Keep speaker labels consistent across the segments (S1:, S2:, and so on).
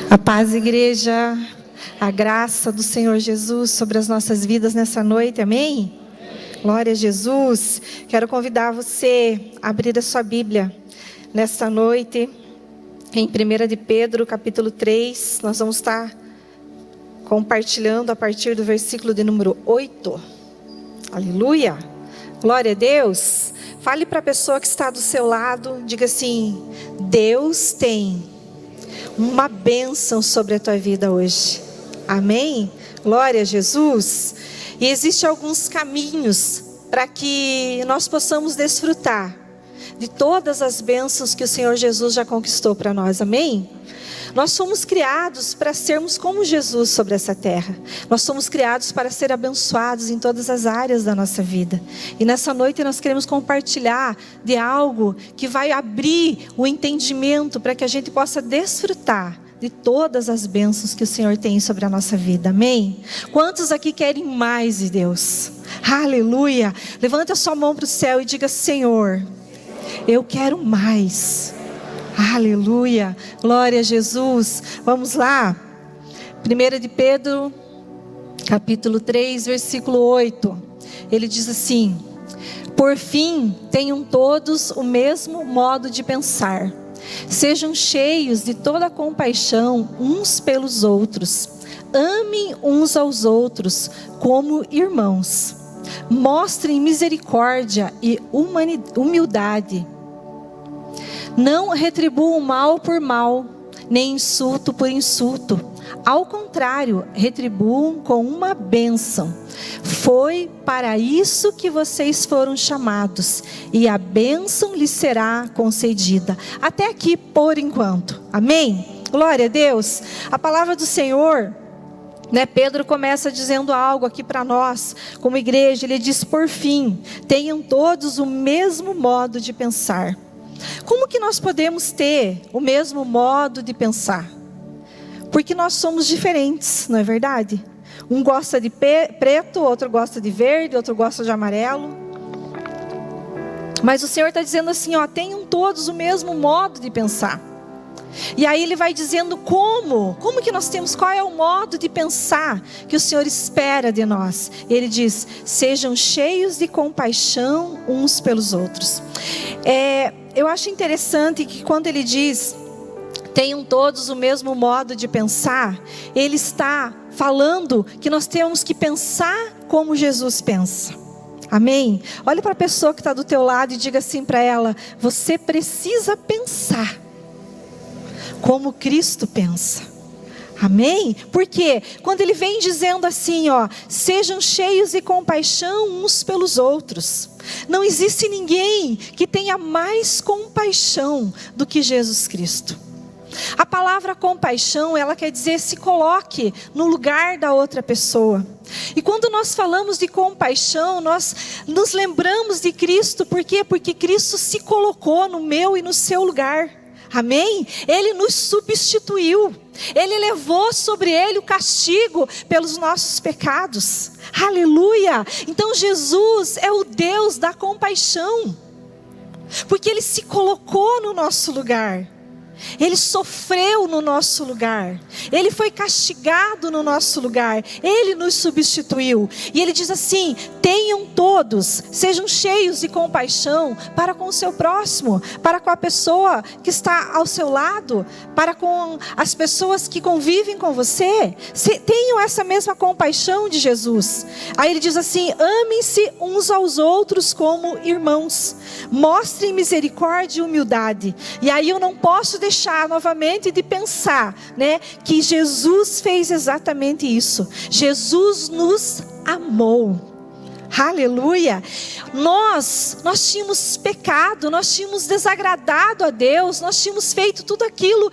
S1: A paz, igreja, a graça do Senhor Jesus sobre as nossas vidas nessa noite, amém? Glória a Jesus. Quero convidar você a abrir a sua Bíblia nesta noite, em 1 de Pedro, capítulo 3. Nós vamos estar compartilhando a partir do versículo de número 8. Aleluia! Glória a Deus. Fale para a pessoa que está do seu lado, diga assim: Deus tem uma bênção sobre a tua vida hoje. Amém? Glória a Jesus. E existem alguns caminhos para que nós possamos desfrutar de todas as bênçãos que o Senhor Jesus já conquistou para nós. Amém? Nós somos criados para sermos como Jesus sobre essa terra. Nós somos criados para ser abençoados em todas as áreas da nossa vida. E nessa noite nós queremos compartilhar de algo que vai abrir o entendimento para que a gente possa desfrutar de todas as bênçãos que o Senhor tem sobre a nossa vida. Amém? Quantos aqui querem mais de Deus? Aleluia! Levanta a sua mão para o céu e diga: Senhor, eu quero mais. Aleluia, glória a Jesus. Vamos lá, 1 de Pedro, capítulo 3, versículo 8. Ele diz assim: por fim, tenham todos o mesmo modo de pensar. Sejam cheios de toda compaixão uns pelos outros. Amem uns aos outros como irmãos. Mostrem misericórdia e humildade. Não retribuam mal por mal, nem insulto por insulto. Ao contrário, retribuam com uma bênção. Foi para isso que vocês foram chamados, e a bênção lhes será concedida. Até aqui por enquanto. Amém? Glória a Deus. A palavra do Senhor, Pedro começa dizendo algo aqui para nós, como igreja. Ele diz: por fim, tenham todos o mesmo modo de pensar. Como que nós podemos ter o mesmo modo de pensar? Porque nós somos diferentes, não é verdade? Um gosta de preto, outro gosta de verde, outro gosta de amarelo. Mas o Senhor está dizendo assim, tenham todos o mesmo modo de pensar. E aí ele vai dizendo como que nós temos, qual é o modo de pensar que o Senhor espera de nós. E ele diz: sejam cheios de compaixão uns pelos outros. Eu acho interessante que quando ele diz tenham todos o mesmo modo de pensar, ele está falando que nós temos que pensar como Jesus pensa. Amém? Olha para a pessoa que está do teu lado e diga assim para ela: você precisa pensar como Cristo pensa. Amém? Porque quando ele vem dizendo assim, sejam cheios de compaixão uns pelos outros. Não existe ninguém que tenha mais compaixão do que Jesus Cristo. A palavra compaixão, ela quer dizer se coloque no lugar da outra pessoa. E quando nós falamos de compaixão, nós nos lembramos de Cristo. Por quê? Porque Cristo se colocou no meu e no seu lugar. Amém? Ele nos substituiu. Ele levou sobre ele o castigo pelos nossos pecados. Aleluia! Então Jesus é o Deus da compaixão. Porque ele se colocou no nosso lugar. Ele sofreu no nosso lugar. Ele foi castigado no nosso lugar. Ele nos substituiu. E ele diz assim: tenham todos, sejam cheios de compaixão para com o seu próximo, para com a pessoa que está ao seu lado, para com as pessoas que convivem com você. Tenham essa mesma compaixão de Jesus. Aí ele diz assim: amem-se uns aos outros como irmãos. Mostrem misericórdia e humildade. E aí eu não posso deixar novamente de pensar, que Jesus fez exatamente isso. Jesus nos amou. Aleluia. Nós tínhamos pecado, nós tínhamos desagradado a Deus, nós tínhamos feito tudo aquilo.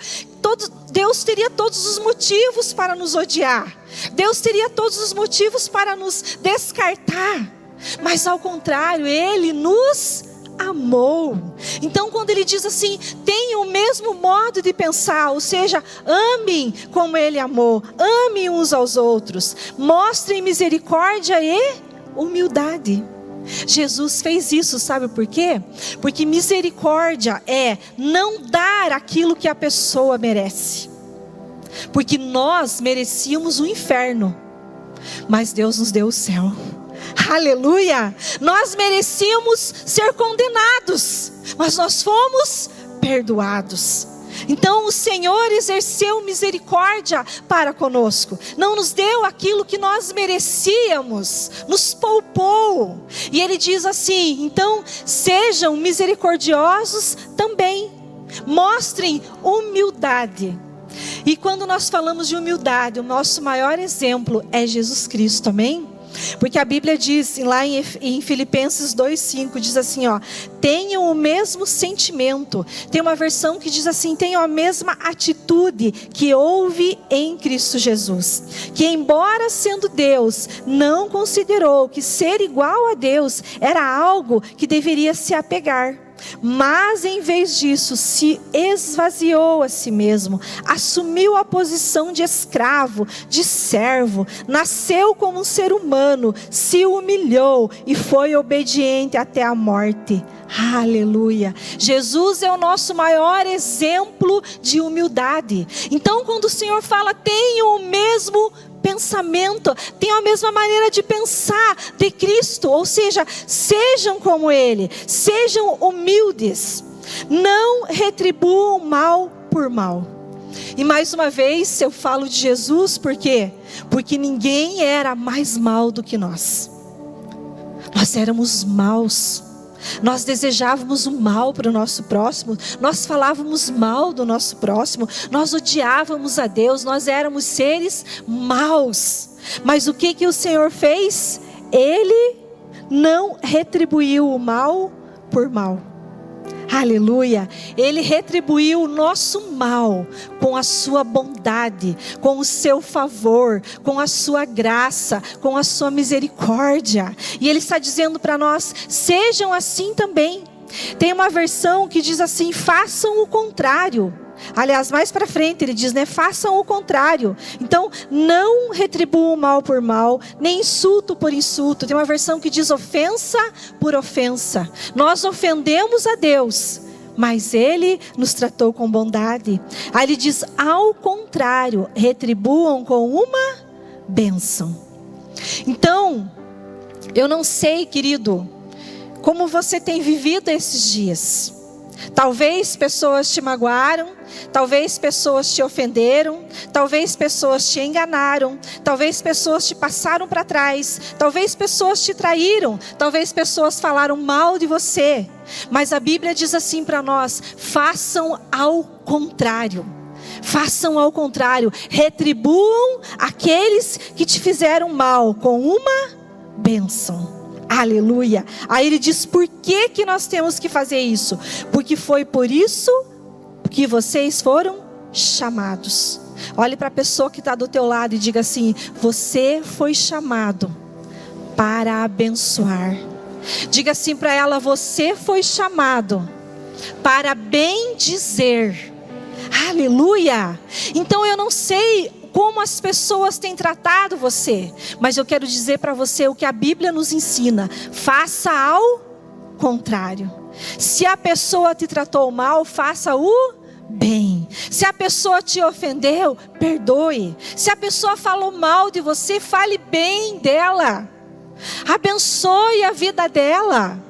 S1: Deus teria todos os motivos para nos odiar. Deus teria todos os motivos para nos descartar. Mas ao contrário, Ele nos amou. Então quando ele diz assim, tenham o mesmo modo de pensar, ou seja, amem como ele amou, amem uns aos outros, mostrem misericórdia e humildade. Jesus fez isso, sabe por quê? Porque misericórdia é não dar aquilo que a pessoa merece. porque nós merecíamos o inferno, mas Deus nos deu o céu. Aleluia! Nós merecíamos ser condenados, mas nós fomos perdoados. Então o Senhor exerceu misericórdia para conosco, não nos deu aquilo que nós merecíamos, nos poupou. E Ele diz assim: então sejam misericordiosos também, mostrem humildade. E quando nós falamos de humildade, o nosso maior exemplo é Jesus Cristo, amém? Porque a Bíblia diz, lá em Filipenses 2,5, diz assim, ó: tenham o mesmo sentimento. Tem uma versão que diz assim: tenham a mesma atitude que houve em Cristo Jesus, que embora sendo Deus, não considerou que ser igual a Deus era algo que deveria se apegar. Mas em vez disso, se esvaziou a si mesmo, assumiu a posição de escravo, de servo, nasceu como um ser humano, se humilhou e foi obediente até a morte. Aleluia! Jesus é o nosso maior exemplo de humildade. Então, quando o Senhor fala, tenham o mesmo pensamento, tenham a mesma maneira de pensar de Cristo, ou seja, sejam como Ele, sejam humildes, não retribuam mal por mal. E mais uma vez eu falo de Jesus, por quê? Porque ninguém era mais mal do que nós. Nós éramos maus. Nós desejávamos o mal para o nosso próximo, nós falávamos mal do nosso próximo, nós odiávamos a Deus, nós éramos seres maus. Mas o que o Senhor fez? Ele não retribuiu o mal por mal. Aleluia! Ele retribuiu o nosso mal com a sua bondade, com o seu favor, com a sua graça, com a sua misericórdia. E Ele está dizendo para nós, sejam assim também. Tem uma versão que diz assim, façam o contrário. Aliás, mais para frente ele diz, façam o contrário. Então, não retribuam mal por mal, nem insulto por insulto. Tem uma versão que diz ofensa por ofensa. Nós ofendemos a Deus, mas Ele nos tratou com bondade. Aí ele diz, ao contrário, retribuam com uma bênção. Então, eu não sei, querido, como você tem vivido esses dias. Talvez pessoas te magoaram, talvez pessoas te ofenderam, talvez pessoas te enganaram, talvez pessoas te passaram para trás, talvez pessoas te traíram, talvez pessoas falaram mal de você. Mas a Bíblia diz assim para nós, façam ao contrário. Façam ao contrário, retribuam aqueles que te fizeram mal com uma bênção. Aleluia. Aí ele diz, por que nós temos que fazer isso? Porque foi por isso que vocês foram chamados. Olhe para a pessoa que está do teu lado e diga assim, você foi chamado para abençoar. Diga assim para ela, você foi chamado para bendizer. Aleluia. Então eu não sei como as pessoas têm tratado você, mas eu quero dizer para você o que a Bíblia nos ensina, faça ao contrário. Se a pessoa te tratou mal, faça o bem. Se a pessoa te ofendeu, perdoe. Se a pessoa falou mal de você, fale bem dela, abençoe a vida dela.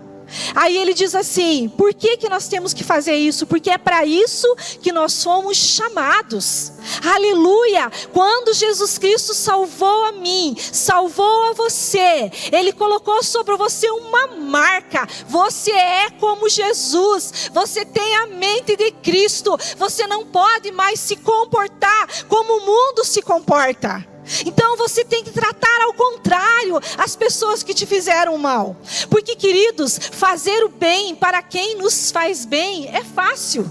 S1: Aí ele diz assim, por que nós temos que fazer isso? Porque é para isso que nós fomos chamados. Aleluia! Quando Jesus Cristo salvou a mim, salvou a você, Ele colocou sobre você uma marca. Você é como Jesus, você tem a mente de Cristo, você não pode mais se comportar como o mundo se comporta. Então você tem que tratar ao contrário as pessoas que te fizeram mal. Porque, queridos, fazer o bem para quem nos faz bem é fácil.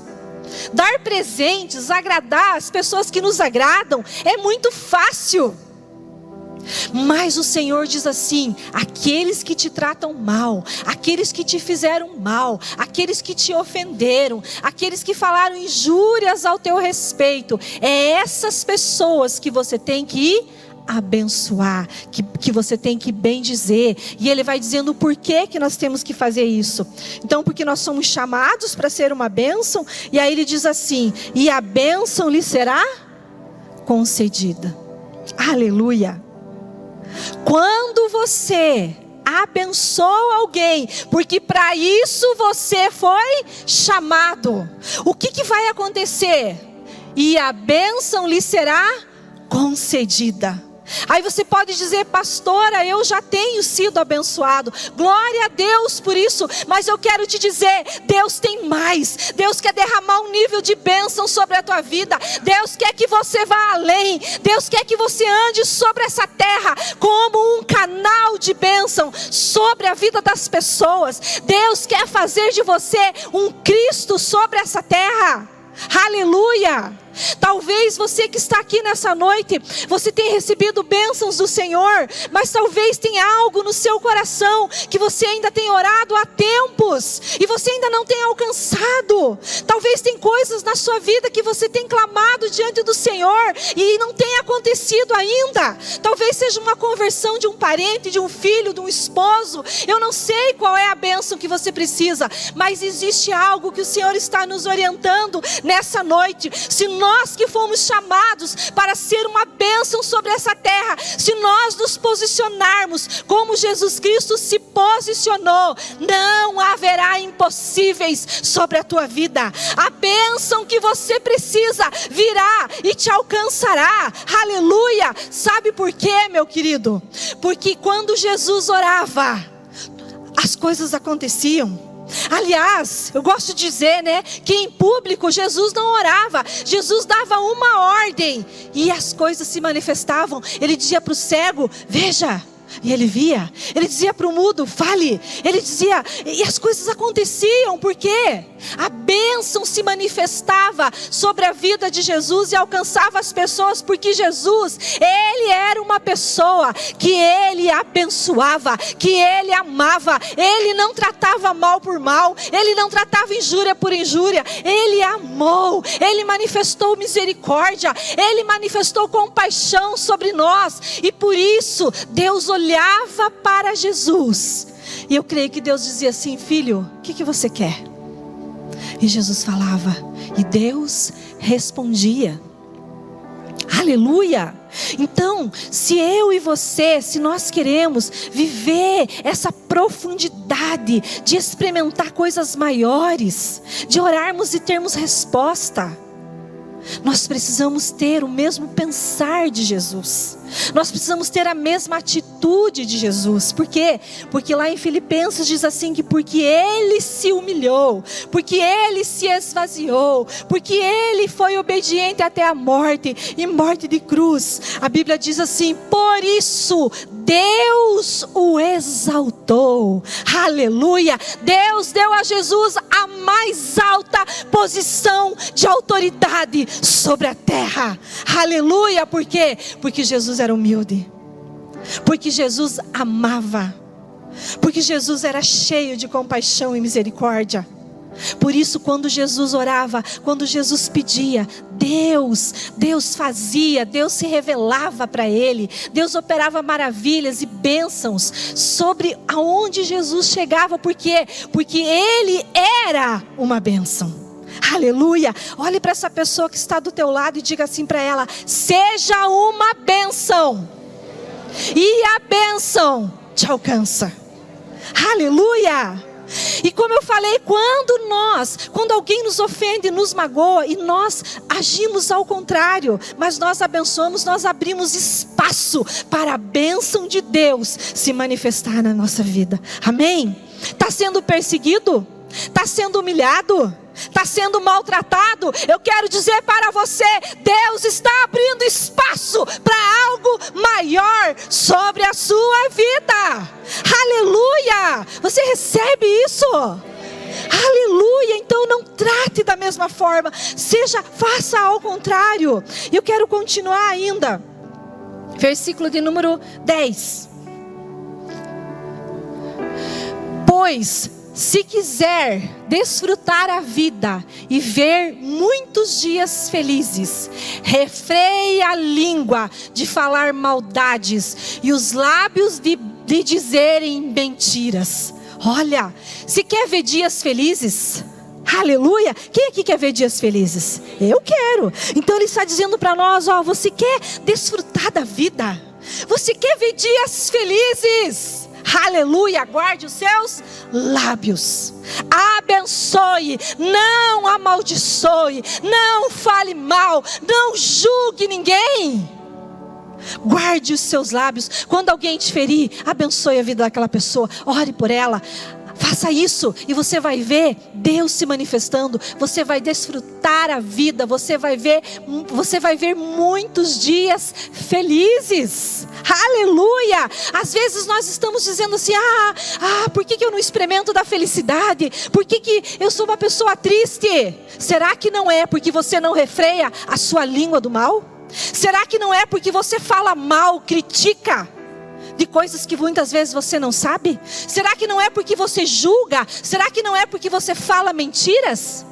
S1: Dar presentes, agradar as pessoas que nos agradam é muito fácil. Mas o Senhor diz assim, aqueles que te tratam mal, aqueles que te fizeram mal, aqueles que te ofenderam, aqueles que falaram injúrias ao teu respeito, é essas pessoas que você tem que abençoar, que você tem que bendizer. E ele vai dizendo por que nós temos que fazer isso. Então, porque nós somos chamados para ser uma bênção. E aí ele diz assim, e a bênção lhe será concedida. Aleluia. Quando você abençoa alguém, porque para isso você foi chamado, o que vai acontecer? E a bênção lhe será concedida. Aí você pode dizer: pastora, eu já tenho sido abençoado, glória a Deus por isso. Mas eu quero te dizer, Deus tem mais. Deus quer derramar um nível de bênção sobre a tua vida. Deus quer que você vá além. Deus quer que você ande sobre essa terra como um canal de bênção sobre a vida das pessoas. Deus quer fazer de você um Cristo sobre essa terra. Aleluia. Talvez você que está aqui nessa noite, você tenha recebido bênçãos do Senhor, mas talvez tenha algo no seu coração que você ainda tem orado há tempos e você ainda não tem alcançado. Talvez tem coisas na sua vida que você tem clamado diante do Senhor e não tem acontecido ainda. Talvez seja uma conversão de um parente, de um filho, de um esposo. Eu não sei qual é a bênção que você precisa, mas existe algo que o Senhor está nos orientando nessa noite. Se nós que fomos chamados para ser uma bênção sobre essa terra, se nós nos posicionarmos como Jesus Cristo se posicionou, não haverá impossíveis sobre a tua vida. A bênção que você precisa virá e te alcançará. Aleluia. Sabe por quê, meu querido? Porque quando Jesus orava, as coisas aconteciam. Aliás, eu gosto de dizer, que em público Jesus não orava. Jesus dava uma ordem e as coisas se manifestavam. Ele dizia para o cego: veja, e ele via. Ele dizia para o mudo: fale. Ele dizia, e as coisas aconteciam. Por quê? A bênção se manifestava sobre a vida de Jesus e alcançava as pessoas, porque Jesus, Ele era uma pessoa que Ele abençoava, que Ele amava. Ele não tratava mal por mal, Ele não tratava injúria por injúria. Ele amou, Ele manifestou misericórdia, Ele manifestou compaixão sobre nós. E por isso Deus olhava para Jesus, e eu creio que Deus dizia assim: filho, o que você quer? E Jesus falava, e Deus respondia. Aleluia. Então, se eu e você, se nós queremos viver essa profundidade de experimentar coisas maiores, de orarmos e termos resposta, nós precisamos ter o mesmo pensar de Jesus. Nós precisamos ter a mesma atitude de Jesus. Por quê? Porque lá em Filipenses diz assim, que porque Ele se humilhou, porque Ele se esvaziou, porque Ele foi obediente até a morte, e morte de cruz. A Bíblia diz assim: por isso Deus o exaltou. Aleluia. Deus deu a Jesus a mais alta posição de autoridade sobre a terra. Aleluia. Por quê? Porque Jesus era humilde, porque Jesus amava, porque Jesus era cheio de compaixão e misericórdia. Por isso, quando Jesus orava, quando Jesus pedia, Deus fazia, Deus se revelava para ele, Deus operava maravilhas e bênçãos sobre aonde Jesus chegava. Por quê? Porque Ele era uma bênção. Aleluia. Olhe para essa pessoa que está do teu lado e diga assim para ela: seja uma bênção, e a bênção te alcança. Aleluia. E como eu falei, quando alguém nos ofende, nos magoa, e nós agimos ao contrário, mas nós abençoamos, nós abrimos espaço para a bênção de Deus se manifestar na nossa vida. Amém? Está sendo perseguido? Está sendo humilhado? Está sendo maltratado? Eu quero dizer para você: Deus está abrindo espaço para algo maior sobre a sua vida. Aleluia. Você recebe isso? Aleluia. Então não trate da mesma forma, faça ao contrário. Eu quero continuar ainda. Versículo de número 10. Pois se quiser desfrutar a vida e ver muitos dias felizes, refreie a língua de falar maldades e os lábios de dizerem mentiras. Olha, se quer ver dias felizes, Aleluia! Quem aqui quer ver dias felizes? Eu quero. Então ele está dizendo para nós, ó, você quer desfrutar da vida? Você quer ver dias felizes? Aleluia! Guarde os seus lábios. Abençoe, não amaldiçoe, não fale mal, não julgue ninguém. Guarde os seus lábios. Quando alguém te ferir, abençoe a vida daquela pessoa. Ore por ela. Faça isso e você vai ver Deus se manifestando. Você vai desfrutar a vida. Você vai ver muitos dias felizes. Aleluia! Às vezes nós estamos dizendo assim: por que eu não experimento da felicidade? Por que eu sou uma pessoa triste? Será que não é porque você não refreia a sua língua do mal? Será que não é porque você fala mal, critica de coisas que muitas vezes você não sabe? Será que não é porque você julga? Será que não é porque você fala mentiras?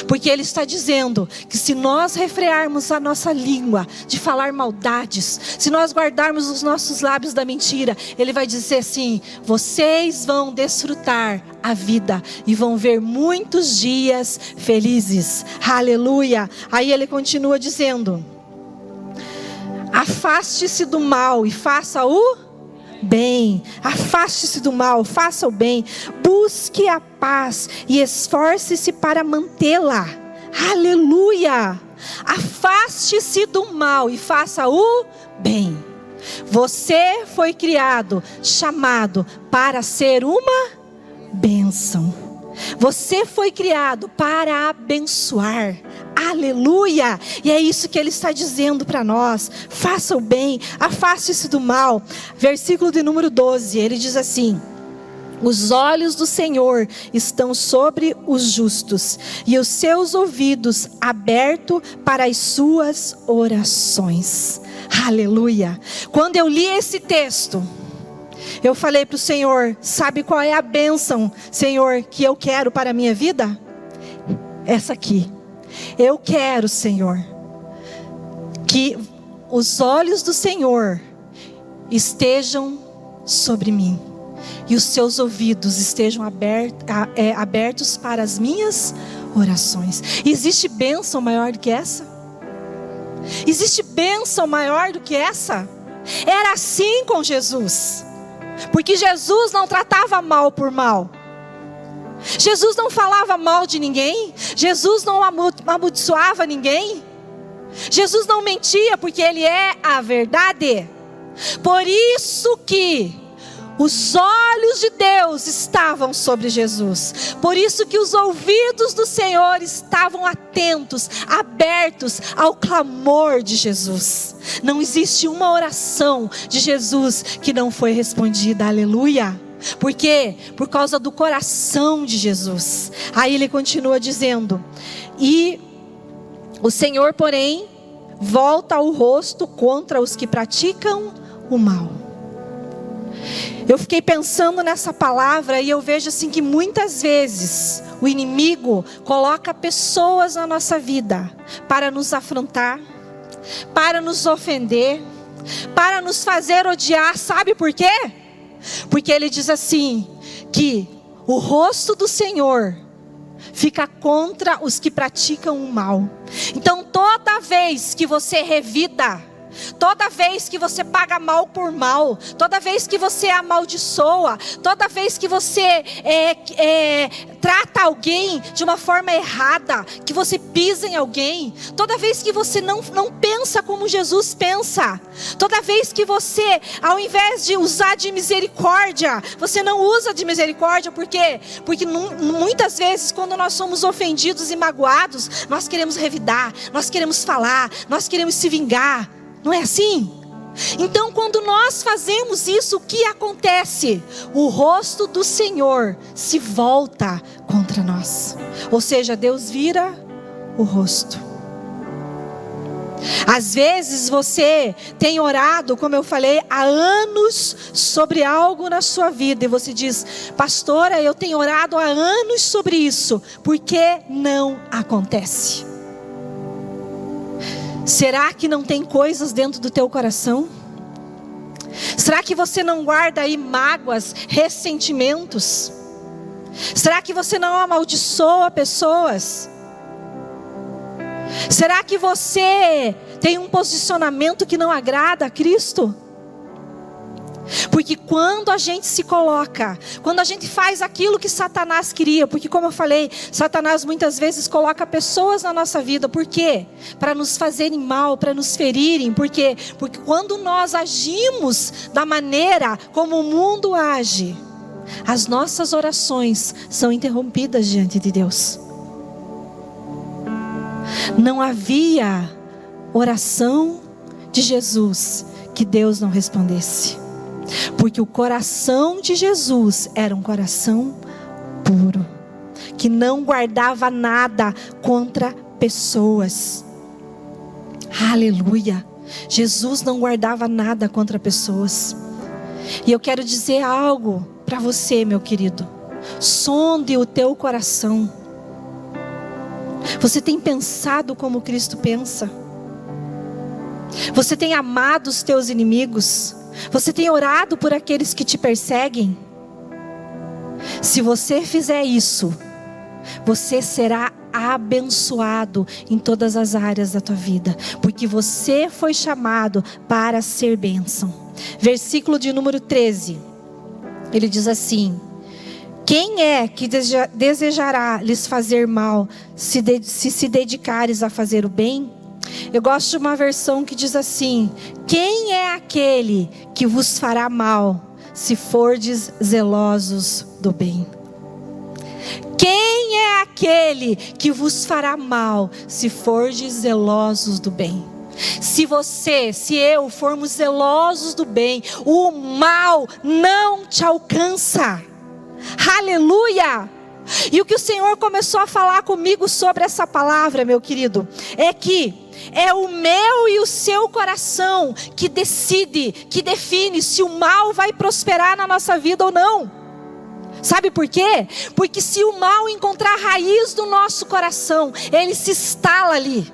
S1: Porque ele está dizendo que se nós refrearmos a nossa língua de falar maldades, se nós guardarmos os nossos lábios da mentira, ele vai dizer assim: vocês vão desfrutar a vida e vão ver muitos dias felizes. Aleluia! Aí ele continua dizendo: afaste-se do mal e faça o bem. Afaste-se do mal, faça o bem. Busque a paz e esforce-se para mantê-la. Aleluia! Afaste-se do mal e faça o bem. Você foi criado, chamado para ser uma bênção. Você foi criado para abençoar. Aleluia! E é isso que ele está dizendo para nós. Faça o bem, afaste-se do mal. Versículo de número 12, ele diz assim: os olhos do Senhor estão sobre os justos e os seus ouvidos abertos para as suas orações. Aleluia! Quando eu li esse texto, eu falei para o Senhor: sabe qual é a bênção, Senhor, que eu quero para a minha vida? Essa aqui. Eu quero, Senhor, que os olhos do Senhor estejam sobre mim e os seus ouvidos estejam abertos para as minhas orações. Existe bênção maior do que essa? Existe bênção maior do que essa? Era assim com Jesus, porque Jesus não tratava mal por mal. Jesus não falava mal de ninguém. Jesus não amaldiçoava ninguém. Jesus não mentia, porque Ele é a verdade. Por isso que os olhos de Deus estavam sobre Jesus. Por isso que os ouvidos do Senhor estavam atentos, abertos ao clamor de Jesus. Não existe uma oração de Jesus que não foi respondida. Aleluia! Por quê? Por causa do coração de Jesus. Aí ele continua dizendo: e o Senhor, porém, volta o rosto contra os que praticam o mal. Eu fiquei pensando nessa palavra e eu vejo assim que muitas vezes o inimigo coloca pessoas na nossa vida para nos afrontar, para nos ofender, para nos fazer odiar. Sabe por quê? Porque ele diz assim, que o rosto do Senhor fica contra os que praticam o mal. Então toda vez que você revida, toda vez que você paga mal por mal, toda vez que você amaldiçoa, toda vez que você trata alguém de uma forma errada, que você pisa em alguém, toda vez que você não pensa como Jesus pensa, toda vez que você, ao invés de usar de misericórdia, você não usa de misericórdia, por quê? Porque muitas vezes quando nós somos ofendidos e magoados, nós queremos revidar, nós queremos falar, nós queremos se vingar. Não é assim? Então quando nós fazemos isso, o que acontece? O rosto do Senhor se volta contra nós. Ou seja, Deus vira o rosto. Às vezes você tem orado, como eu falei, há anos sobre algo na sua vida. E você diz: pastora, eu tenho orado há anos sobre isso. Por que não acontece? Será que não tem coisas dentro do teu coração? Será que você não guarda aí mágoas, ressentimentos? Será que você não amaldiçoa pessoas? Será que você tem um posicionamento que não agrada a Cristo? Porque quando a gente se coloca, quando a gente faz aquilo que Satanás queria, porque como eu falei, Satanás muitas vezes coloca pessoas na nossa vida, por quê? Para nos fazerem mal, para nos ferirem, por quê? Porque quando nós agimos da maneira como o mundo age, as nossas orações são interrompidas diante de Deus. Não havia oração de Jesus que Deus não respondesse. Porque o coração de Jesus era um coração puro, que não guardava nada contra pessoas. Aleluia! Jesus não guardava nada contra pessoas. E eu quero dizer algo para você, meu querido. Sonde o teu coração. Você tem pensado como Cristo pensa? Você tem amado os teus inimigos? Você tem orado por aqueles que te perseguem? Se você fizer isso, você será abençoado em todas as áreas da tua vida, porque você foi chamado para ser bênção. Versículo de número 13, ele diz assim: quem é que desejará lhes fazer mal, se dedicares a fazer o bem? Eu gosto de uma versão que diz assim: quem é aquele que vos fará mal, se fordes zelosos do bem? Quem é aquele que vos fará mal, se fordes zelosos do bem? Se você, se eu formos zelosos do bem, o mal não te alcança. Aleluia! E o que o Senhor começou a falar comigo sobre essa palavra, meu querido, é que é o meu e o seu coração que decide, que define se o mal vai prosperar na nossa vida ou não. Sabe por quê? Porque se o mal encontrar a raiz do nosso coração, ele se instala ali.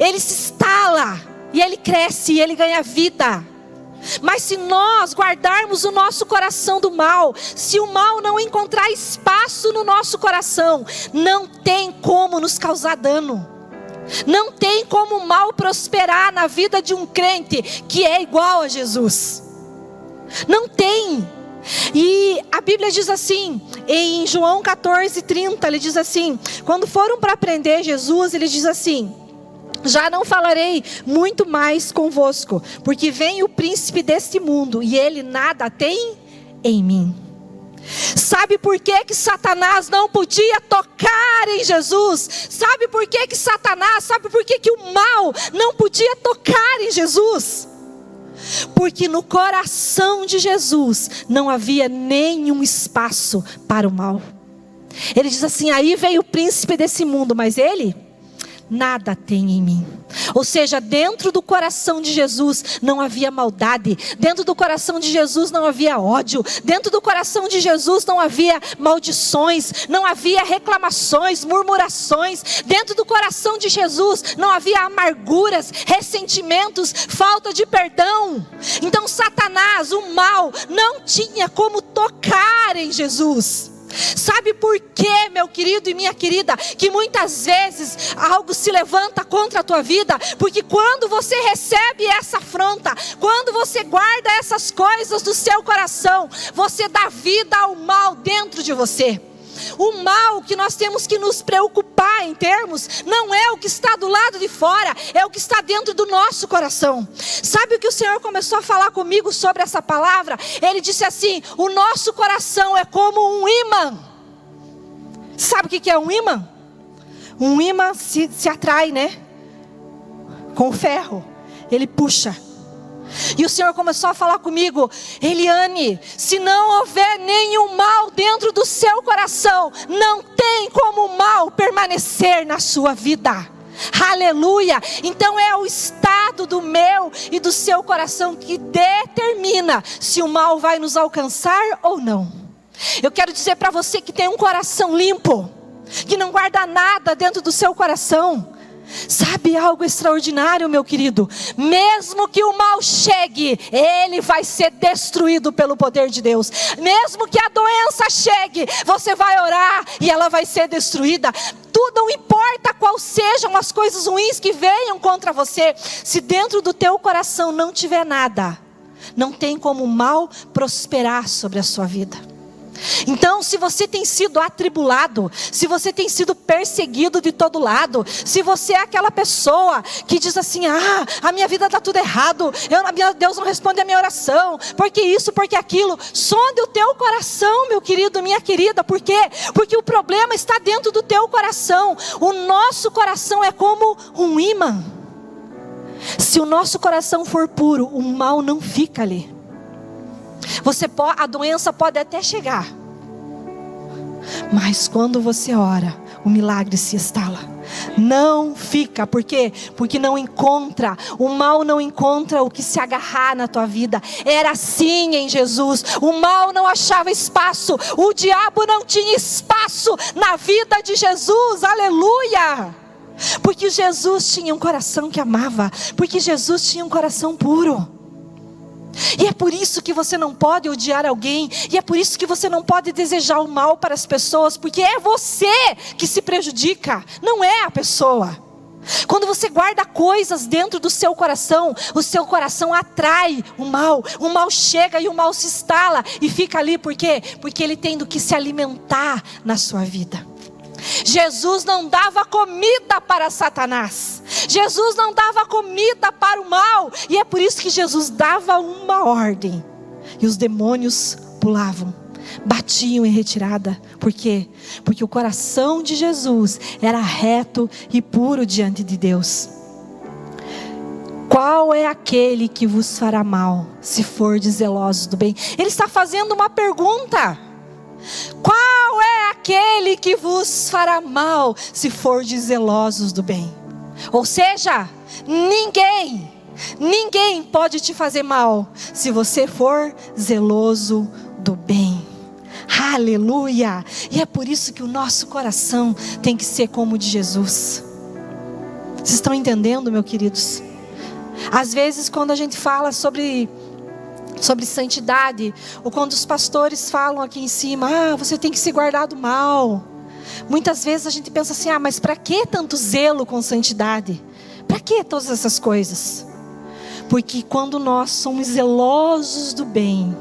S1: Ele se instala e ele cresce e ele ganha vida. Mas se nós guardarmos o nosso coração do mal, se o mal não encontrar espaço no nosso coração, não tem como nos causar dano. Não tem como o mal prosperar na vida de um crente que é igual a Jesus. Não tem. E a Bíblia diz assim, em João 14:30, ele diz assim: quando foram para prender Jesus, ele diz assim: já não falarei muito mais convosco, porque vem o príncipe deste mundo, e ele nada tem em mim. Sabe por que Satanás não podia tocar em Jesus? Sabe por que Satanás, sabe por que o mal não podia tocar em Jesus? Porque no coração de Jesus não havia nenhum espaço para o mal. Ele diz assim: aí veio o príncipe desse mundo, mas ele nada tem em mim. Ou seja, dentro do coração de Jesus não havia maldade. Dentro do coração de Jesus não havia ódio. Dentro do coração de Jesus não havia maldições. Não havia reclamações, murmurações. Dentro do coração de Jesus não havia amarguras, ressentimentos, falta de perdão. Então Satanás, o mal, não tinha como tocar em Jesus. Sabe por quê, meu querido e minha querida, que muitas vezes algo se levanta contra a tua vida? Porque quando você recebe essa afronta, quando você guarda essas coisas do seu coração, você dá vida ao mal dentro de você. O mal que nós temos que nos preocupar em termos, não é o que está do lado de fora, é o que está dentro do nosso coração. Sabe o que o Senhor começou a falar comigo sobre essa palavra? Ele disse assim: o nosso coração é como um ímã. Sabe o que é um ímã? Um ímã se atrai, né? Com ferro, ele puxa. E o Senhor começou a falar comigo: Eliane, se não houver nenhum mal dentro do seu coração, não tem como o mal permanecer na sua vida. Aleluia! Então é o estado do meu e do seu coração que determina se o mal vai nos alcançar ou não. Eu quero dizer para você que tem um coração limpo, que não guarda nada dentro do seu coração. Sabe algo extraordinário, meu querido? Mesmo que o mal chegue, ele vai ser destruído pelo poder de Deus. Mesmo que a doença chegue, você vai orar e ela vai ser destruída. Tudo, não importa quais sejam as coisas ruins que venham contra você, se dentro do teu coração não tiver nada, não tem como o mal prosperar sobre a sua vida. Então, se você tem sido atribulado, se você tem sido perseguido de todo lado, se você é aquela pessoa que diz assim: a minha vida está tudo errado, Deus não responde a minha oração, porque isso, porque aquilo. Sonde o teu coração, meu querido, minha querida. Por quê? Porque o problema está dentro do teu coração. O nosso coração é como um ímã. Se o nosso coração for puro, o mal não fica ali. A doença pode até chegar, mas quando você ora, o milagre se instala. Não fica, por quê? Porque não encontra, o mal não encontra o que se agarrar na tua vida. Era assim em Jesus, o mal não achava espaço, o diabo não tinha espaço na vida de Jesus, aleluia! Porque Jesus tinha um coração que amava, porque Jesus tinha um coração puro. E é por isso que você não pode odiar alguém, e é por isso que você não pode desejar o mal para as pessoas, porque é você que se prejudica, não é a pessoa. Quando você guarda coisas dentro do seu coração, o seu coração atrai o mal chega e o mal se instala e fica ali, por quê? Porque ele tem do que se alimentar na sua vida. Jesus não dava comida para Satanás, Jesus não dava comida para o mal, e é por isso que Jesus dava uma ordem, e os demônios pulavam, batiam em retirada. Por quê? Porque o coração de Jesus era reto e puro diante de Deus. Qual é aquele que vos fará mal, se fordes zelosos do bem? Ele está fazendo uma pergunta. Qual é aquele que vos fará mal, se fordes zelosos do bem? Ou seja, ninguém pode te fazer mal, se você for zeloso do bem. Aleluia! E é por isso que o nosso coração tem que ser como o de Jesus. Vocês estão entendendo, meus queridos? Às vezes, quando a gente fala sobre santidade, ou quando os pastores falam aqui em cima, você tem que se guardar do mal, muitas vezes a gente pensa assim, mas para que tanto zelo com santidade? Para que todas essas coisas? Porque quando nós somos zelosos do bem,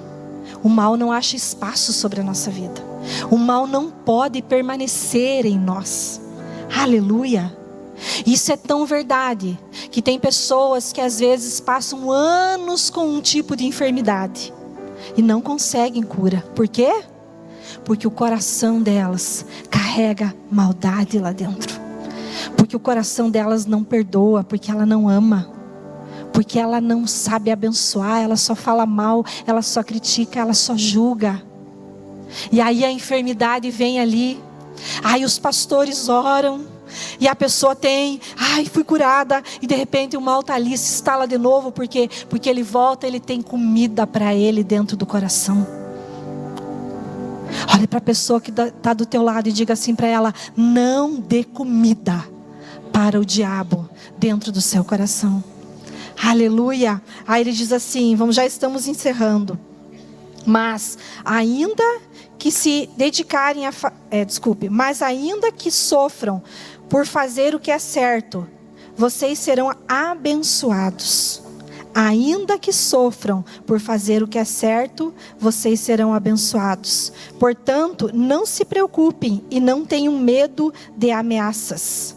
S1: o mal não acha espaço sobre a nossa vida, o mal não pode permanecer em nós. Aleluia! Isso é tão verdade, que tem pessoas que às vezes passam anos com um tipo de enfermidade e não conseguem cura. Por quê? Porque o coração delas carrega maldade lá dentro, porque o coração delas não perdoa, porque ela não ama, porque ela não sabe abençoar, ela só fala mal, ela só critica, ela só julga. E aí a enfermidade vem ali, aí os pastores oram, e a pessoa fui curada, e de repente o mal está ali, se instala de novo, porque ele volta, ele tem comida para ele dentro do coração. Olhe para a pessoa que está do teu lado e diga assim para ela: não dê comida para o diabo dentro do seu coração. Aleluia. Aí ele diz assim, já estamos encerrando. Mas ainda que se dedicarem mas ainda que sofram por fazer o que é certo, vocês serão abençoados. Ainda que sofram por fazer o que é certo, vocês serão abençoados. Portanto, não se preocupem e não tenham medo de ameaças.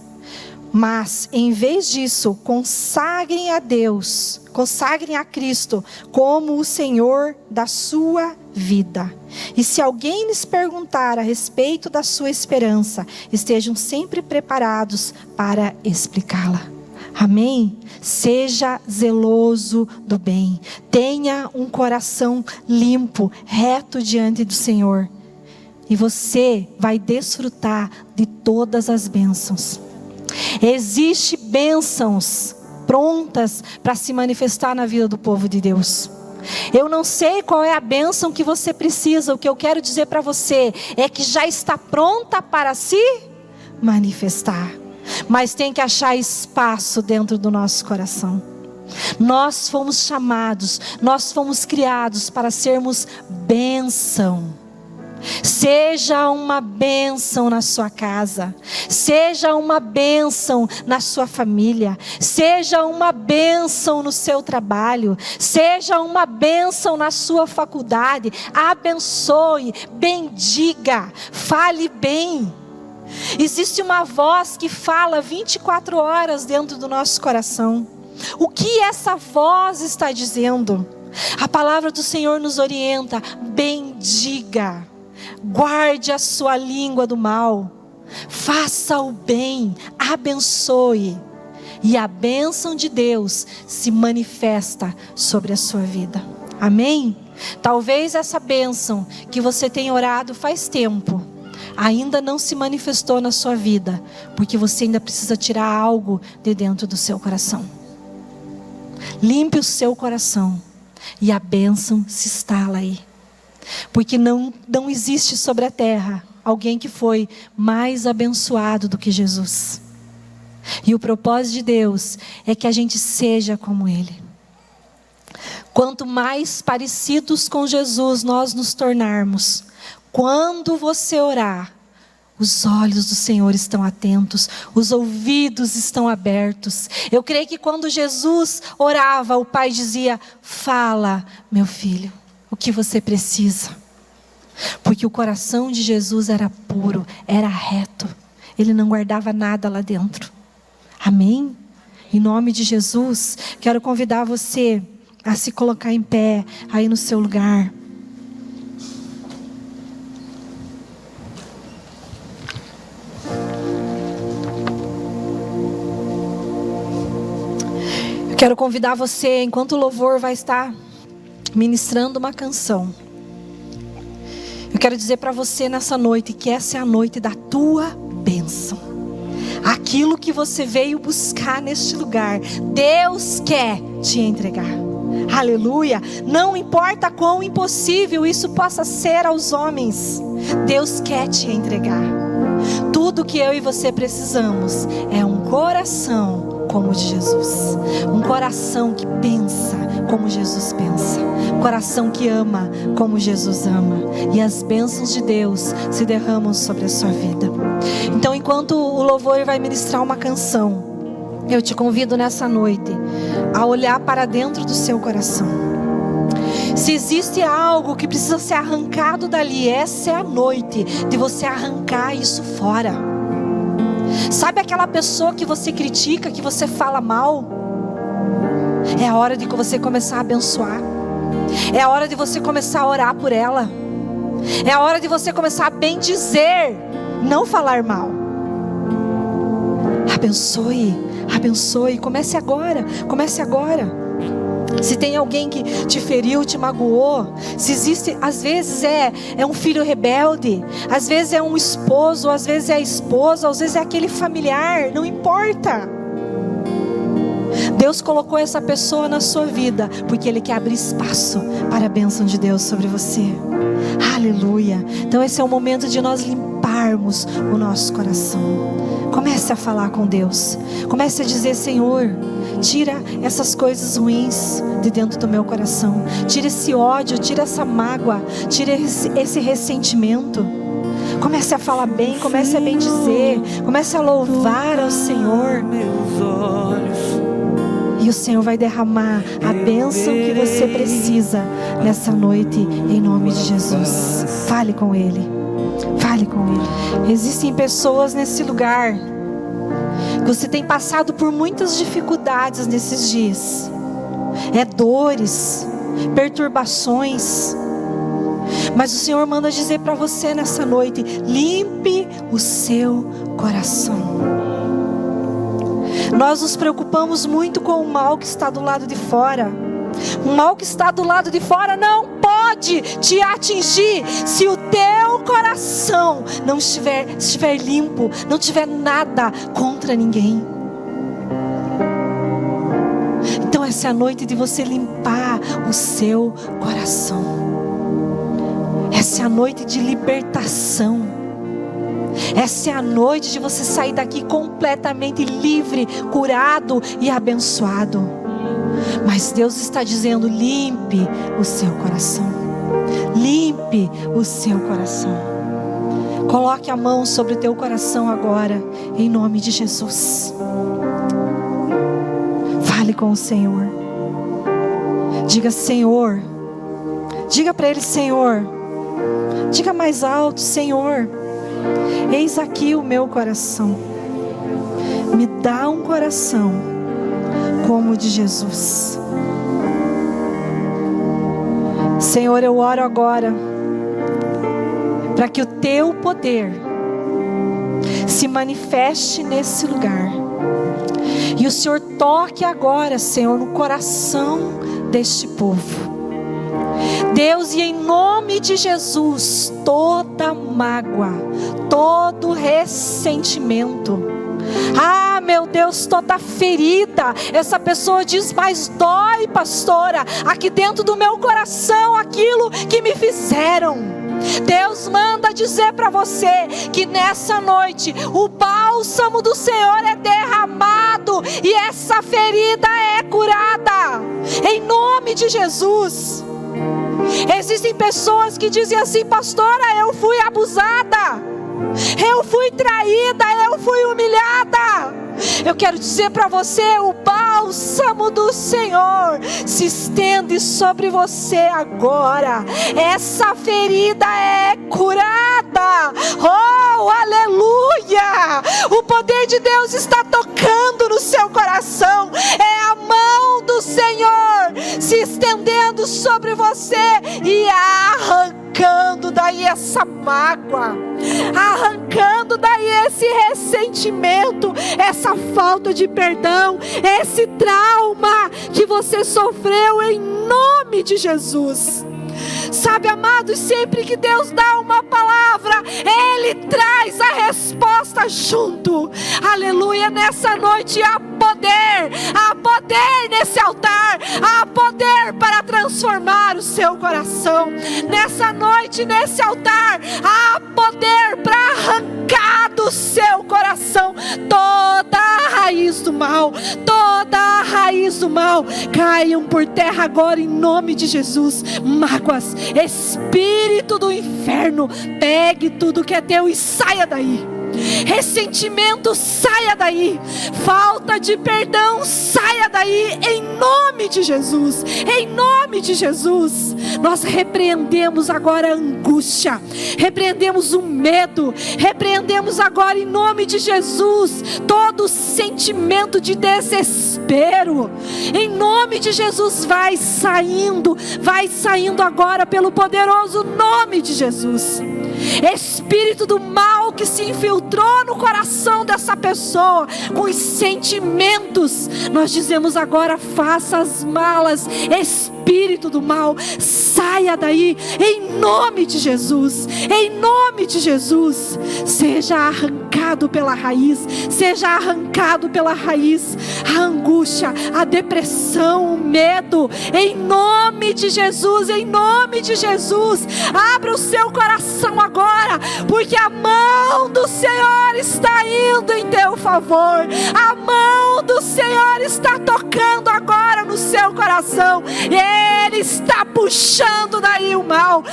S1: Mas, em vez disso, consagrem a Deus, consagrem a Cristo como o Senhor da sua vida. E se alguém lhes perguntar a respeito da sua esperança, estejam sempre preparados para explicá-la. Amém? Seja zeloso do bem. Tenha um coração limpo, reto diante do Senhor. E você vai desfrutar de todas as bênçãos. Existem bênçãos prontas para se manifestar na vida do povo de Deus. Eu não sei qual é a bênção que você precisa. O que eu quero dizer para você é que já está pronta para se manifestar. mas tem que achar espaço dentro do nosso coração. Nós fomos chamados, nós fomos criados para sermos bênção. Seja uma bênção na sua casa, seja uma bênção na sua família, seja uma bênção no seu trabalho, seja uma bênção na sua faculdade. Abençoe, bendiga, fale bem. Existe uma voz que fala 24 horas dentro do nosso coração. O que essa voz está dizendo? A palavra do Senhor nos orienta: bendiga. Guarde a sua língua do mal, faça o bem, abençoe, e a bênção de Deus se manifesta sobre a sua vida. Amém? Talvez essa bênção que você tem orado faz tempo ainda não se manifestou na sua vida, porque você ainda precisa tirar algo de dentro do seu coração. Limpe o seu coração e a bênção se instala aí. Porque não existe sobre a terra alguém que foi mais abençoado do que Jesus. E o propósito de Deus é que a gente seja como Ele. Quanto mais parecidos com Jesus nós nos tornarmos, quando você orar, os olhos do Senhor estão atentos, os ouvidos estão abertos. Eu creio que quando Jesus orava, o Pai dizia: fala, meu filho, o que você precisa. Porque o coração de Jesus era puro, era reto. Ele não guardava nada lá dentro. Amém? Em nome de Jesus, quero convidar você a se colocar em pé aí no seu lugar. Eu quero convidar você, enquanto o louvor vai estar ministrando uma canção, eu quero dizer para você nessa noite que essa é a noite da tua bênção. Aquilo que você veio buscar neste lugar, Deus quer te entregar. Aleluia. Não importa quão impossível isso possa ser aos homens, Deus quer te entregar. Tudo que eu e você precisamos é um coração como o de Jesus. Um coração que pensa como Jesus pensa. Um coração que ama como Jesus ama. E as bênçãos de Deus se derramam sobre a sua vida. Então, enquanto o louvor vai ministrar uma canção, eu te convido nessa noite a olhar para dentro do seu coração. Se existe algo que precisa ser arrancado dali, essa é a noite de você arrancar isso fora. Sabe aquela pessoa que você critica, que você fala mal? É a hora de você começar a abençoar. É a hora de você começar a orar por ela. É a hora de você começar a bendizer, não falar mal. Abençoe, abençoe. Comece agora, comece agora. Se tem alguém que te feriu, te magoou, se existe, às vezes é um filho rebelde, às vezes é um esposo, às vezes é a esposa, às vezes é aquele familiar, não importa. Deus colocou essa pessoa na sua vida porque Ele quer abrir espaço para a bênção de Deus sobre você. Aleluia. Então esse é o momento de nós limparmos o nosso coração. Comece a falar com Deus. Comece a dizer: Senhor, tira essas coisas ruins de dentro do meu coração. Tira esse ódio, tira essa mágoa, tira esse ressentimento. Comece a falar bem, comece a bendizer, comece a louvar ao Senhor. E o Senhor vai derramar a bênção que você precisa nessa noite, em nome de Jesus. Fale com Ele. Fale com Ele. Existem pessoas nesse lugar que você tem passado por muitas dificuldades nesses dias. É dores, perturbações. Mas o Senhor manda dizer para você nessa noite: limpe o seu coração. Nós nos preocupamos muito com o mal que está do lado de fora. O mal que está do lado de fora não pode te atingir se o teu coração não estiver limpo, não tiver nada contra ninguém. Então essa é a noite de você limpar o seu coração. Essa é a noite de libertação. Essa é a noite de você sair daqui completamente livre, curado e abençoado. Mas Deus está dizendo: limpe o seu coração. Limpe o seu coração. Coloque a mão sobre o teu coração agora, em nome de Jesus. Fale com o Senhor. Diga: Senhor. Diga para Ele: Senhor. Diga mais alto: Senhor, eis aqui o meu coração. Me dá um coração como o de Jesus. Senhor, eu oro agora para que o teu poder se manifeste nesse lugar. E o Senhor toque agora, Senhor, no coração deste povo. Deus, e em nome de Jesus, toda mágoa, todo ressentimento, meu Deus, toda ferida, essa pessoa diz: mas dói, pastora, aqui dentro do meu coração aquilo que me fizeram. Deus manda dizer para você que nessa noite o bálsamo do Senhor é derramado e essa ferida é curada, em nome de Jesus. Existem pessoas que dizem assim: pastora, eu fui abusada, eu fui traída, eu fui humilhada. Eu quero dizer para você: o bálsamo do Senhor se estende sobre você agora. Essa ferida é curada. Oh, aleluia! O poder de Deus está tocando no seu coração. É a mão do Senhor se estendendo sobre você e arrancando daí essa mágoa, arrancando daí esse ressentimento, essa falta de perdão, esse trauma que você sofreu, em nome de Jesus. Sabe, amados, sempre que Deus dá uma palavra, Ele traz a resposta junto. Aleluia, nessa noite há poder nesse altar, há poder para transformar o seu coração. Nessa noite, nesse altar, há poder para arrancar do seu coração toda a raiz do mal, toda a raiz do mal. Caiam por terra agora em nome de Jesus. Mágoas, espírito do inferno, pegue tudo que é teu e saia daí. Ressentimento, saia daí. Falta de perdão, saia daí, em nome de Jesus. Em nome de Jesus. Nós repreendemos agora a angústia, repreendemos o medo, repreendemos agora em nome de Jesus todo sentimento de desespero. Em nome de Jesus, vai saindo agora pelo poderoso nome de Jesus. Espírito do mal que se infiltrou no coração dessa pessoa com os sentimentos, nós dizemos agora: faça as malas. Espírito do mal, saia daí, em nome de Jesus. Em nome de Jesus, seja arrancado pela raiz, seja arrancado pela raiz a angústia, a depressão, o medo, em nome de Jesus. Em nome de Jesus, abra o seu coração agora, porque a mão do Senhor está indo em teu favor. A mão do Senhor está tocando agora no seu coração. Ele está puxando daí o mal,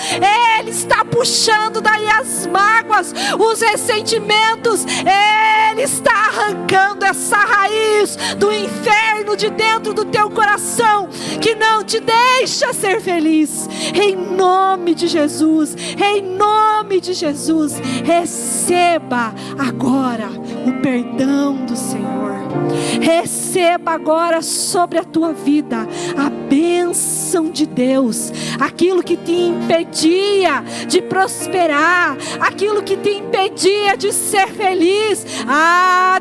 S1: Ele está puxando daí as mágoas, os ressentimentos. Ele está arrancando essa raiz do inferno de dentro do teu coração, que não te deixa ser feliz. Em nome de Jesus, em nome de Jesus, receba agora o perdão do Senhor. Receba agora sobre a tua vida a bênção de Deus. Aquilo que te impedia de prosperar, aquilo que te impedia de ser feliz,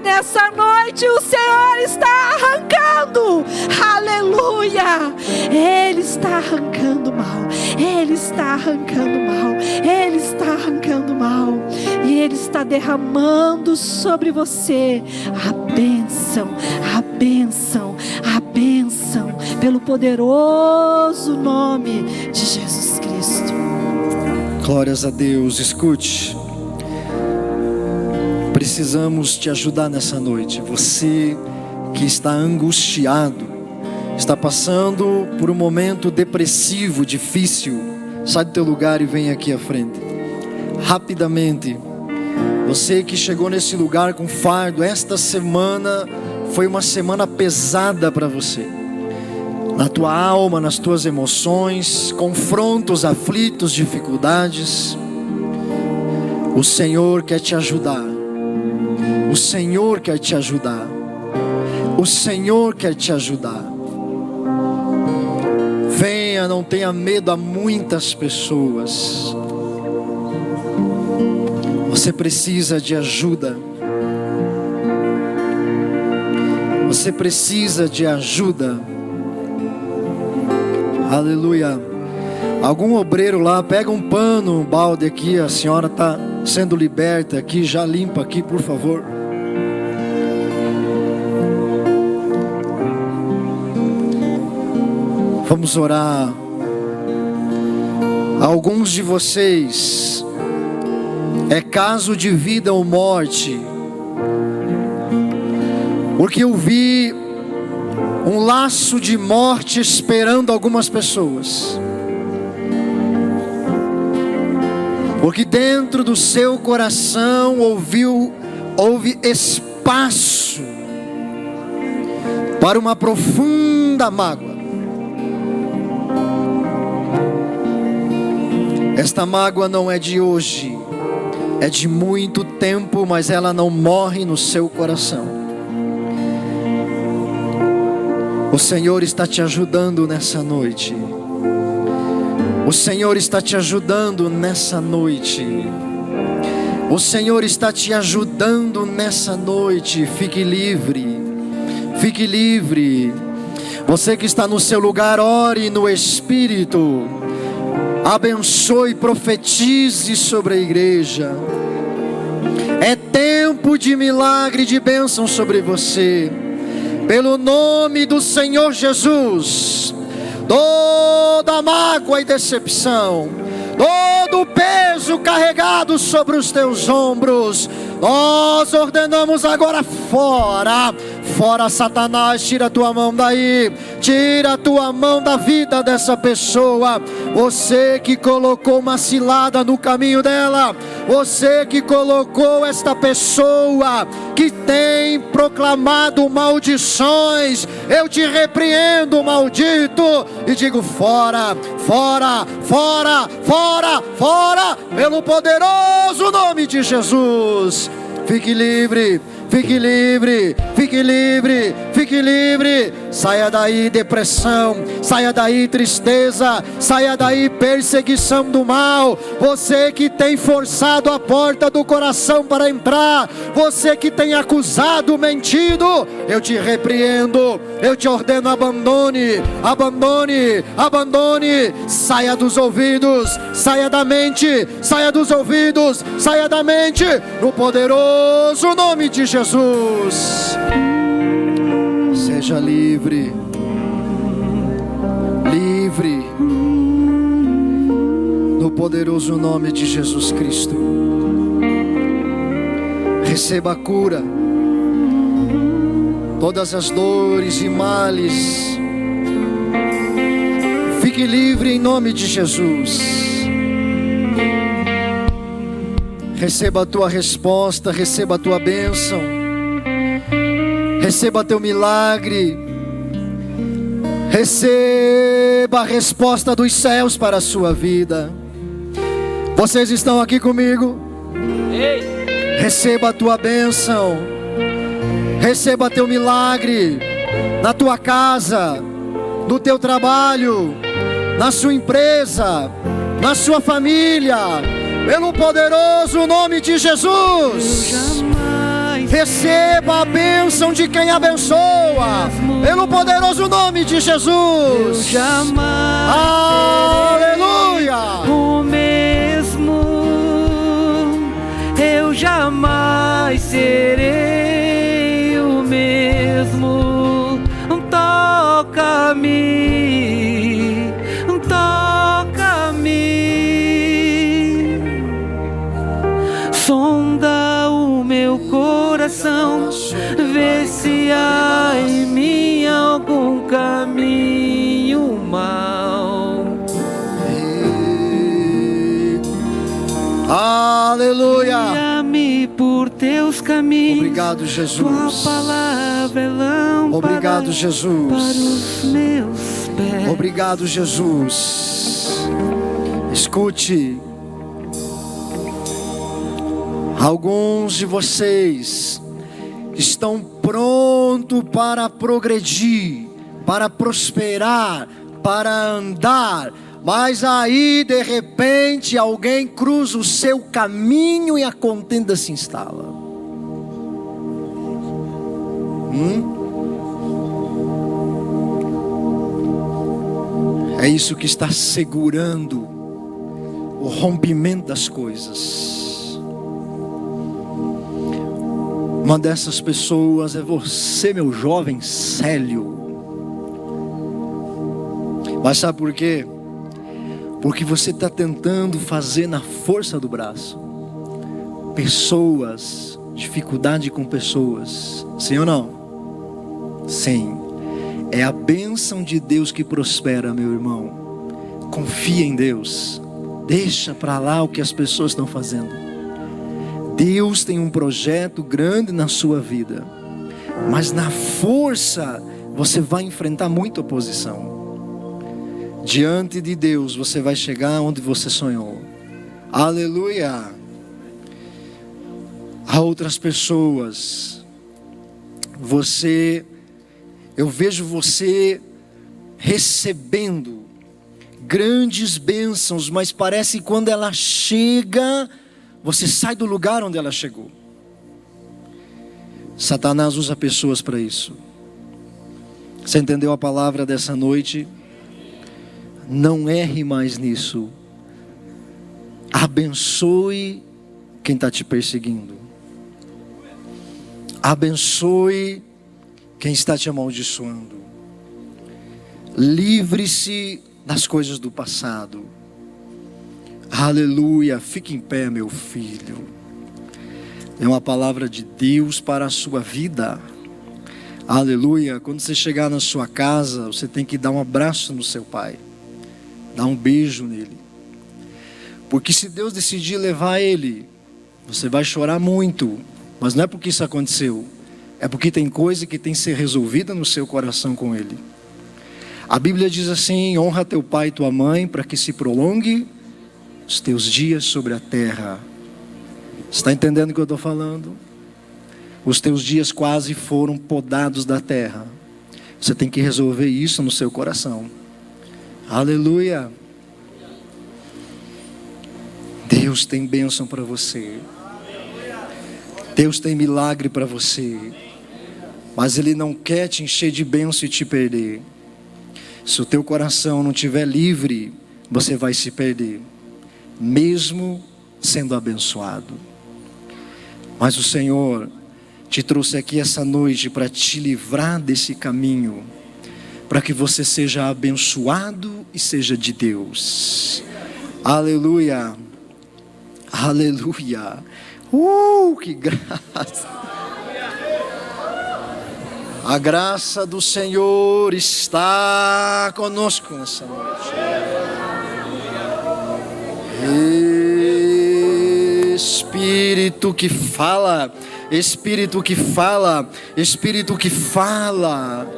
S1: nessa noite o Senhor está arrancando. Aleluia! Ele está arrancando mal, Ele está arrancando mal, Ele está arrancando mal, e Ele está derramando sobre você a bênção, a bênção, a bênção, pelo poderoso nome de Jesus Cristo.
S2: Glórias a Deus. Escute, precisamos te ajudar nessa noite. Você que está angustiado, está passando por um momento depressivo, difícil, sai do teu lugar e vem aqui à frente. Rapidamente. Você que chegou nesse lugar com fardo, esta semana foi uma semana pesada para você. Na tua alma, nas tuas emoções, confrontos, aflitos, dificuldades. O Senhor quer te ajudar. O Senhor quer te ajudar. O Senhor quer te ajudar. Venha, não tenha medo. Há muitas pessoas. Você precisa de ajuda. Você precisa de ajuda. Aleluia. Algum obreiro lá, pega um pano, um balde aqui. A senhora está sendo liberta aqui. Já limpa aqui, por favor. Vamos orar. Alguns de vocês é caso de vida ou morte, porque eu vi um laço de morte esperando algumas pessoas, porque dentro do seu coração houve espaço para uma profunda mágoa. Esta mágoa não é de hoje, é de muito tempo, mas ela não morre no seu coração. O Senhor está te ajudando nessa noite. O Senhor está te ajudando nessa noite. O Senhor está te ajudando nessa noite. Fique livre. Fique livre. Você que está no seu lugar, ore no Espírito. Abençoe, profetize sobre a igreja. É tempo de milagre, de bênção sobre você. Pelo nome do Senhor Jesus, toda mágoa e decepção, todo o peso carregado sobre os teus ombros, nós ordenamos agora fora. Fora, Satanás, tira a tua mão daí. Tira a tua mão da vida dessa pessoa. Você que colocou uma cilada no caminho dela. Você que colocou esta pessoa que tem proclamado maldições. Eu te repreendo, maldito, e digo fora, fora, fora, fora, fora, pelo poderoso nome de Jesus. Fique livre. Fique livre, fique livre, fique livre. Saia daí depressão, saia daí tristeza, saia daí perseguição do mal. Você que tem forçado a porta do coração para entrar, você que tem acusado, mentido, eu te repreendo, eu te ordeno, abandone, abandone, abandone. Saia dos ouvidos, saia da mente, saia dos ouvidos, saia da mente, no poderoso nome de Jesus. Seja livre, livre, no poderoso nome de Jesus Cristo. Receba a cura, todas as dores e males. Fique livre em nome de Jesus. Receba a tua resposta, receba a tua bênção, receba teu milagre, receba a resposta dos céus para a sua vida. Vocês estão aqui comigo? Receba a tua bênção, receba teu milagre na tua casa, no teu trabalho, na sua empresa, na sua família. Pelo poderoso nome de Jesus, receba a bênção de quem abençoa. Pelo poderoso nome de Jesus. Aleluia.
S3: O mesmo, eu jamais serei o mesmo. Toca-me, toca-me. Sonda o meu coração, se há em mim algum caminho mau.
S2: Aleluia.
S3: Guia-me por teus caminhos.
S2: Obrigado, Jesus.
S3: Tua palavra é lâmpada.
S2: Obrigado, Jesus.
S3: Para os meus pés.
S2: Obrigado, Jesus. Escute. Alguns de vocês estão prontos para progredir, para prosperar, para andar, mas aí de repente alguém cruza o seu caminho e a contenda se instala. É isso que está segurando o rompimento das coisas. Uma dessas pessoas é você, meu jovem Célio. Mas sabe por quê? Porque você está tentando fazer na força do braço. Pessoas, dificuldade com pessoas. Sim ou não? Sim. É a bênção de Deus que prospera, meu irmão. Confia em Deus. Deixa para lá o que as pessoas estão fazendo. Deus tem um projeto grande na sua vida, mas na força você vai enfrentar muita oposição. Diante de Deus você vai chegar onde você sonhou. Aleluia. Há outras pessoas, eu vejo você recebendo grandes bênçãos, mas parece que quando ela chega, você sai do lugar onde ela chegou. Satanás usa pessoas para isso. Você entendeu a palavra dessa noite? Não erre mais nisso. Abençoe quem está te perseguindo. Abençoe quem está te amaldiçoando. Livre-se das coisas do passado. Aleluia, fique em pé, meu filho. É uma palavra de Deus para a sua vida. Aleluia. Quando você chegar na sua casa, você tem que dar um abraço no seu pai, dar um beijo nele, porque se Deus decidir levar ele, você vai chorar muito, mas não é porque isso aconteceu, é porque tem coisa que tem que ser resolvida no seu coração com ele. A Bíblia diz assim: honra teu pai e tua mãe, para que se prolongue os teus dias sobre a terra. Você está entendendo o que eu estou falando? Os teus dias quase foram podados da terra. Você tem que resolver isso no seu coração. Aleluia. Deus tem bênção para você. Deus tem milagre para você. Mas Ele não quer te encher de bênção e te perder. Se o teu coração não estiver livre, você vai se perder, mesmo sendo abençoado. Mas o Senhor te trouxe aqui essa noite para te livrar desse caminho, para que você seja abençoado e seja de Deus. Aleluia. Aleluia. Que graça. A graça do Senhor está conosco nessa noite. Espírito que fala, Espírito que fala, Espírito que fala.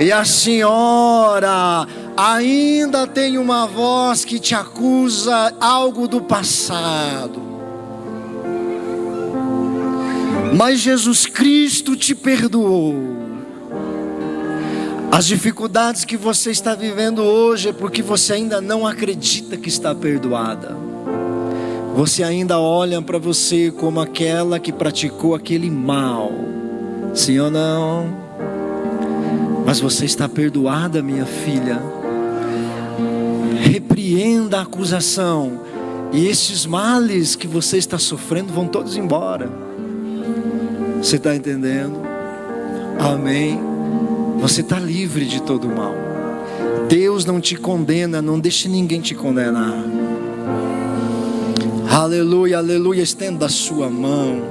S2: E a senhora ainda tem uma voz que te acusa algo do passado, mas Jesus Cristo te perdoou. As dificuldades que você está vivendo hoje é porque você ainda não acredita que está perdoada. Você ainda olha para você como aquela que praticou aquele mal. Sim ou não? Mas você está perdoada, minha filha. Repreenda a acusação, e esses males que você está sofrendo vão todos embora. Você está entendendo? Amém. Você está livre de todo mal. Deus não te condena, não deixe ninguém te condenar. Aleluia, aleluia. Estenda a sua mão.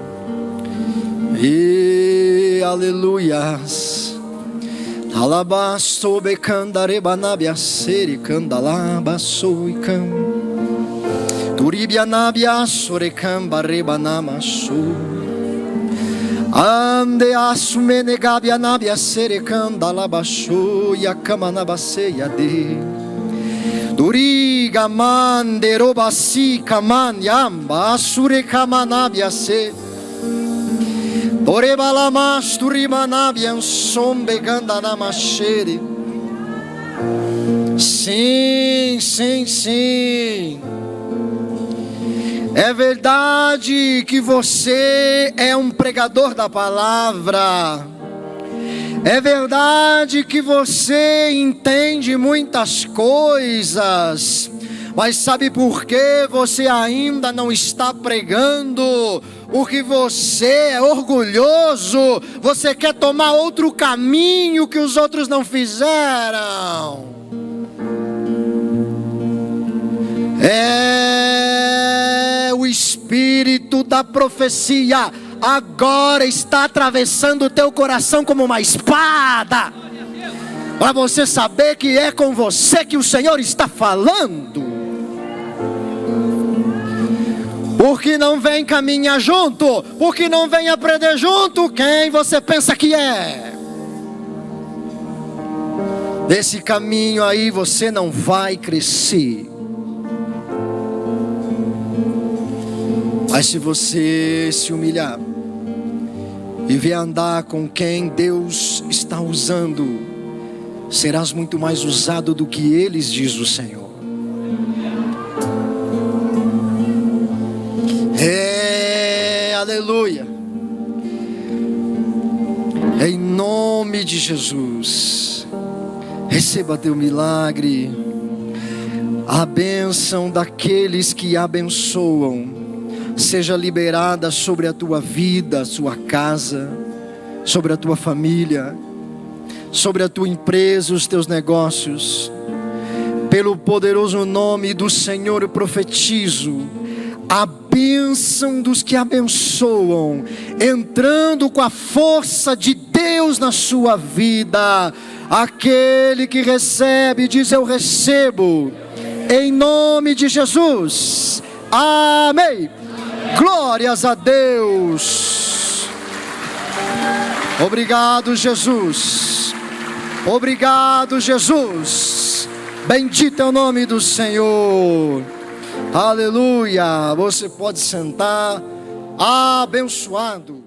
S2: Aleluias. Alabasto becandareba nabia seri candalaba soicam. Turibia nabia sorecamba rebanama so. Ande asumene gabia nabia seri candalaba so yacamanaba seia de. Duriga mande roba si kaman yamba asure kamanabia se. Orebalamas turimanabia sombe gandanamachere. Sim, sim, sim. É verdade que você é um pregador da palavra. É verdade que você entende muitas coisas. Mas sabe por que você ainda não está pregando? Porque você é orgulhoso. Você quer tomar outro caminho que os outros não fizeram. É o espírito da profecia agora está atravessando o teu coração como uma espada, para você saber que é com você que o Senhor está falando. Porque não vem caminhar junto, porque não vem aprender junto, quem você pensa que é? Desse caminho aí você não vai crescer. Mas se você se humilhar e vier andar com quem Deus está usando, serás muito mais usado do que eles, diz o Senhor. Aleluia. Em nome de Jesus, receba teu milagre. A bênção daqueles que abençoam seja liberada sobre a tua vida, a sua casa, sobre a tua família, sobre a tua empresa, os teus negócios. Pelo poderoso nome do Senhor eu profetizo a bênção dos que abençoam, entrando com a força de Deus na sua vida. Aquele que recebe diz: eu recebo, em nome de Jesus. Amém. Glórias a Deus. Obrigado, Jesus. Obrigado, Jesus. Bendito é o nome do Senhor. Aleluia. Você pode sentar. Abençoado.